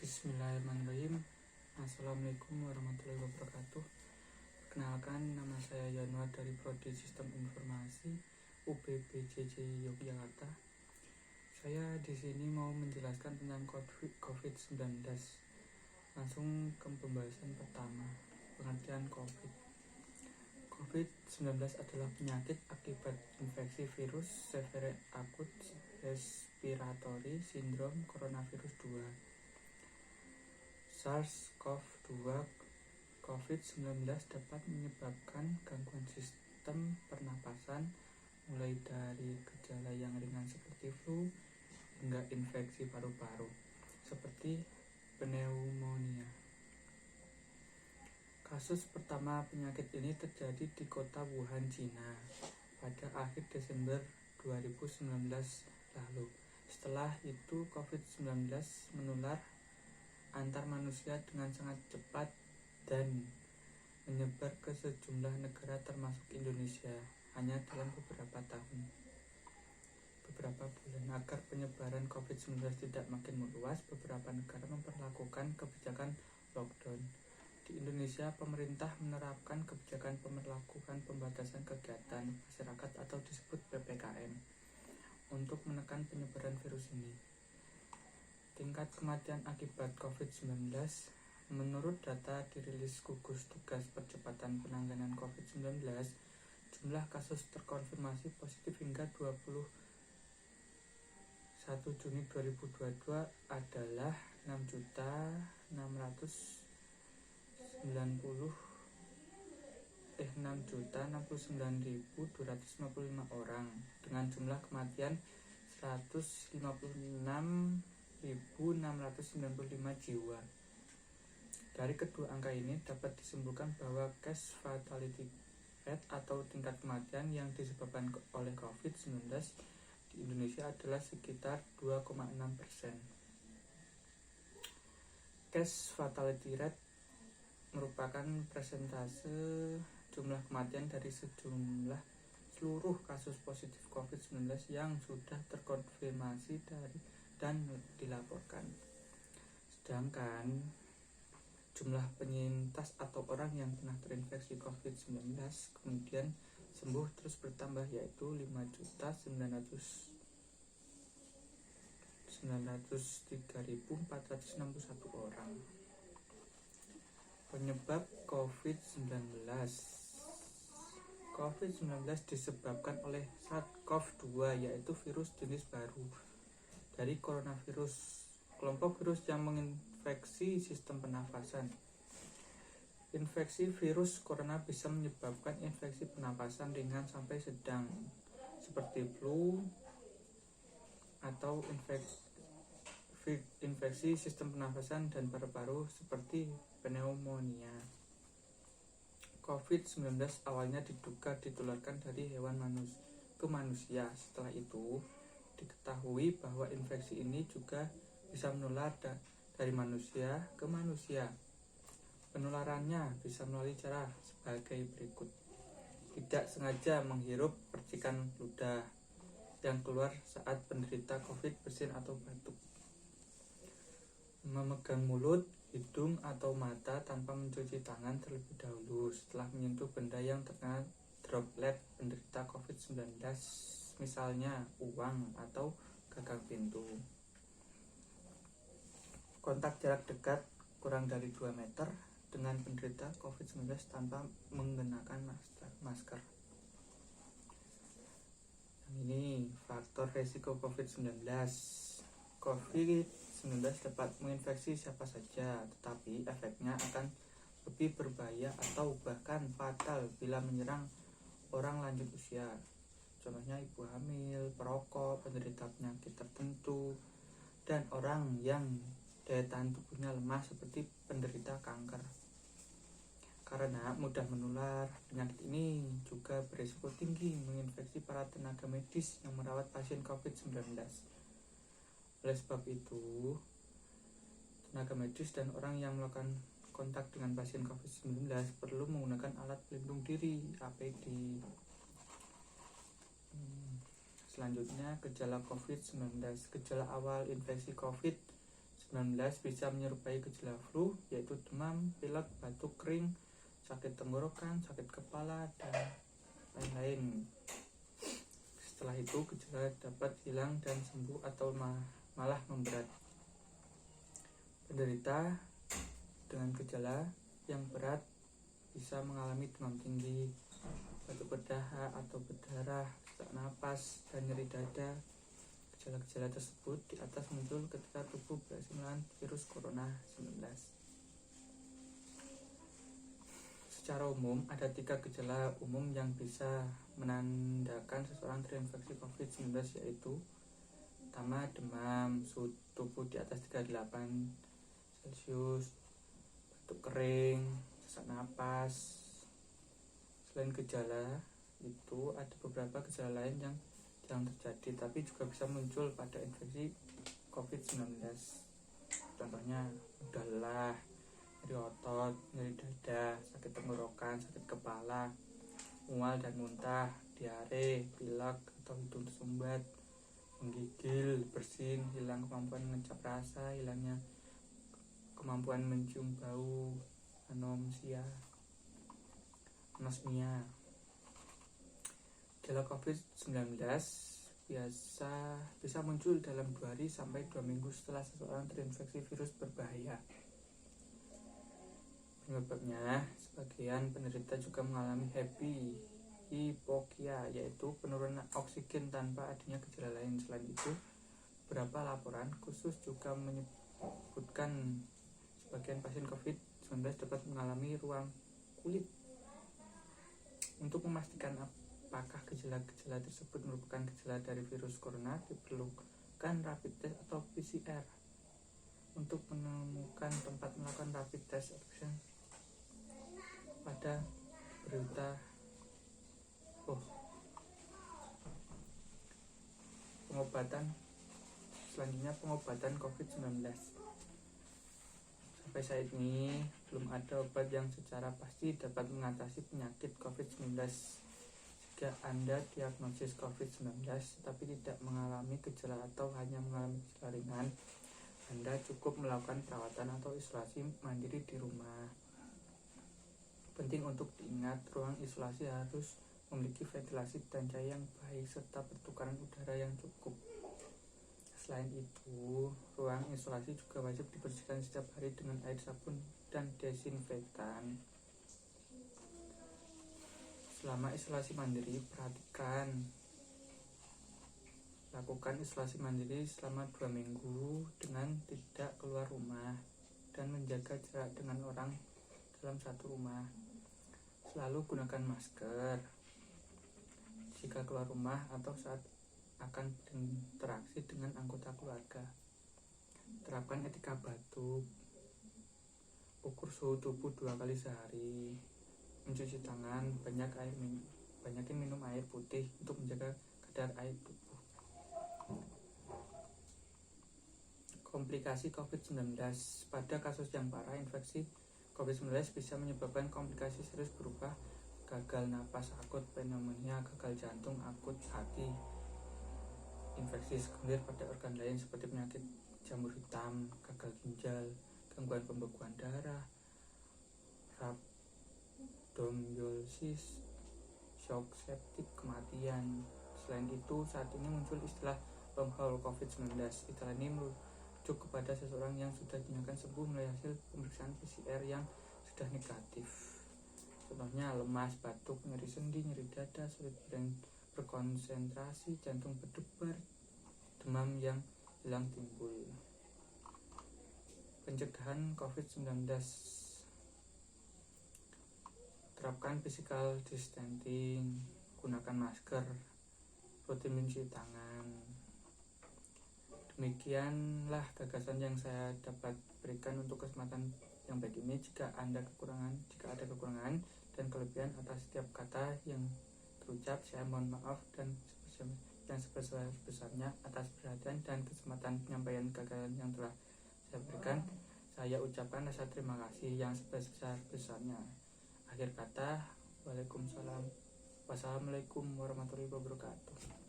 Bismillahirrahmanirrahim. Assalamualaikum warahmatullahi wabarakatuh. Perkenalkan, nama saya Yanuar dari Prodi Sistem Informasi UPBJJ Yogyakarta. Saya di sini mau menjelaskan tentang COVID-19. Langsung ke pembahasan pertama, pengertian COVID. COVID-19 adalah penyakit akibat infeksi virus severe acute respiratory syndrome coronavirus 2. SARS-CoV-2 COVID-19 dapat menyebabkan gangguan sistem pernapasan mulai dari gejala yang ringan seperti flu hingga infeksi paru-paru seperti pneumonia. Kasus pertama penyakit ini terjadi di kota Wuhan, Cina pada akhir Desember 2019 lalu. Setelah itu COVID-19 menular antar manusia dengan sangat cepat dan menyebar ke sejumlah negara termasuk Indonesia hanya dalam beberapa bulan. Agar penyebaran COVID-19 tidak makin meluas, beberapa negara memperlakukan kebijakan lockdown. Di Indonesia, pemerintah menerapkan kebijakan melakukan pembatasan kegiatan masyarakat atau disebut PPKM untuk menekan penyebaran virus ini. Tingkat kematian akibat COVID-19 menurut data dirilis gugus tugas percepatan penanganan COVID-19, jumlah kasus terkonfirmasi positif hingga 21 Juni 2022 adalah 6.069.255 orang dengan jumlah kematian 156.695 jiwa. Dari kedua angka ini dapat disimpulkan bahwa case fatality rate atau tingkat kematian yang disebabkan oleh COVID-19 di Indonesia adalah sekitar 2,6%. Case fatality rate merupakan persentase jumlah kematian dari seluruh kasus positif COVID-19 yang sudah terkonfirmasi dan dilaporkan. Sedangkan jumlah penyintas atau orang yang pernah terinfeksi COVID-19 kemudian sembuh terus bertambah, yaitu 5.903.461 orang. Penyebab COVID-19 disebabkan oleh SARS-CoV-2, yaitu virus jenis baru dari coronavirus, kelompok virus yang menginfeksi sistem pernafasan. Infeksi virus corona bisa menyebabkan infeksi pernapasan ringan sampai sedang seperti flu atau infeksi sistem pernafasan dan paru-paru seperti pneumonia. COVID-19 awalnya diduga ditularkan dari hewan ke manusia. Setelah itu diketahui bahwa infeksi ini juga bisa menular dari manusia ke manusia. Penularannya bisa melalui cara sebagai berikut. Tidak sengaja menghirup percikan ludah yang keluar saat penderita COVID bersin atau batuk. Memegang mulut, hidung atau mata tanpa mencuci tangan terlebih dahulu setelah menyentuh benda yang terkena droplet penderita COVID-19, misalnya uang atau gagang pintu. Kontak jarak dekat kurang dari 2 meter dengan penderita COVID-19 tanpa mengenakan masker. Ini faktor resiko COVID-19. COVID-19 dapat menginfeksi siapa saja, tetapi efeknya akan lebih berbahaya atau bahkan fatal bila menyerang orang lanjut usia. Contohnya ibu hamil, perokok, penderita penyakit tertentu, dan orang yang daya tahan tubuhnya lemah seperti penderita kanker. Karena mudah menular, penyakit ini juga berisiko tinggi menginfeksi para tenaga medis yang merawat pasien COVID-19. Oleh sebab itu, tenaga medis dan orang yang melakukan kontak dengan pasien COVID-19 perlu menggunakan alat pelindung diri APD. Selanjutnya, gejala COVID-19. Gejala awal infeksi COVID-19 bisa menyerupai gejala flu, yaitu demam, pilek, batuk kering, sakit tenggorokan, sakit kepala, dan lain-lain. Setelah itu gejala dapat hilang dan sembuh atau malah memberat. Penderita dengan gejala yang berat bisa mengalami demam tinggi, batuk berdahak atau berdarah, sesak napas, dan nyeri dada. Gejala-gejala tersebut di atas muncul ketika tubuh berhasil melawan virus corona 19. Secara umum, ada 3 gejala umum yang bisa menandakan seseorang terinfeksi COVID-19, yaitu pertama, demam, suhu tubuh di atas 38 Celcius, batuk kering, sesak napas. Selain gejala itu, ada beberapa gejala lain yang jarang terjadi tapi juga bisa muncul pada infeksi COVID-19. Contohnya mudah lelah, nyeri otot, nyeri dada, sakit tenggorokan, sakit kepala, mual dan muntah, diare, pilek atau hidung tersumbat, menggigil, bersin, hilang kemampuan mengecap rasa, hilangnya kemampuan mencium bau, anosmia. Gejala COVID-19 bisa muncul dalam 2 hari sampai 2 minggu setelah seseorang terinfeksi virus berbahaya. Penyebabnya, sebagian penderita juga mengalami hipoxia, yaitu penurunan oksigen tanpa adanya gejala lain. Selain itu, beberapa laporan khusus juga menyebutkan sebagian pasien COVID-19 dapat mengalami ruang kulit. Untuk memastikan apakah gejala-gejala tersebut merupakan gejala dari virus corona, diperlukan rapid test atau PCR. Untuk menemukan tempat melakukan rapid test pada berita pengobatan COVID-19. Sampai saat ini belum ada obat yang secara pasti dapat mengatasi penyakit COVID-19. Jika Anda diagnosis COVID-19 tapi tidak mengalami gejala atau hanya mengalami gejala ringan, Anda cukup melakukan perawatan atau isolasi mandiri di rumah. Penting untuk diingat, ruang isolasi harus memiliki ventilasi dan cahaya yang baik serta pertukaran udara yang cukup. Selain itu, ruang isolasi juga wajib dibersihkan setiap hari dengan air sabun dan desinfektan. Selama isolasi mandiri, lakukan isolasi mandiri selama 2 minggu dengan tidak keluar rumah dan menjaga jarak dengan orang dalam satu rumah. Selalu gunakan masker jika keluar rumah atau saat akan berinteraksi dengan anggota keluarga. Terapkan etika batuk, ukur suhu tubuh 2 kali sehari, mencuci tangan, banyakin minum air putih untuk menjaga kadar air tubuh. Komplikasi COVID-19. Pada kasus yang parah, infeksi COVID-19 bisa menyebabkan komplikasi serius berupa gagal napas akut, pneumonia, gagal jantung akut, hati, infeksi sekunder pada organ lain seperti penyakit jamur hitam, gagal ginjal, gangguan pembekuan darah, rhabdomyolysis, shock septik, kematian. Selain itu, saat ini muncul istilah long haul COVID-19. Istilah ini merujuk kepada seseorang yang sudah dinyatakan sembuh melalui hasil pemeriksaan PCR yang sudah negatif. Contohnya lemas, batuk, nyeri sendi, nyeri dada, sulit berkonsentrasi, jantung berdebar, demam yang hilang timbul. Pencegahan COVID-19. Terapkan physical distancing, gunakan masker, rutin mencuci tangan. Demikianlah gagasan yang saya dapat berikan untuk kesempatan yang baik ini. Jika ada kekurangan dan kelebihan atas setiap kata yang terucap, saya mohon maaf dan yang sebesar-besarnya atas perhatian dan kesempatan penyampaian gagasan yang telah saya berikan. Saya ucapkan rasa terima kasih yang sebesar-besarnya. Akhir kata, wassalamualaikum warahmatullahi wabarakatuh.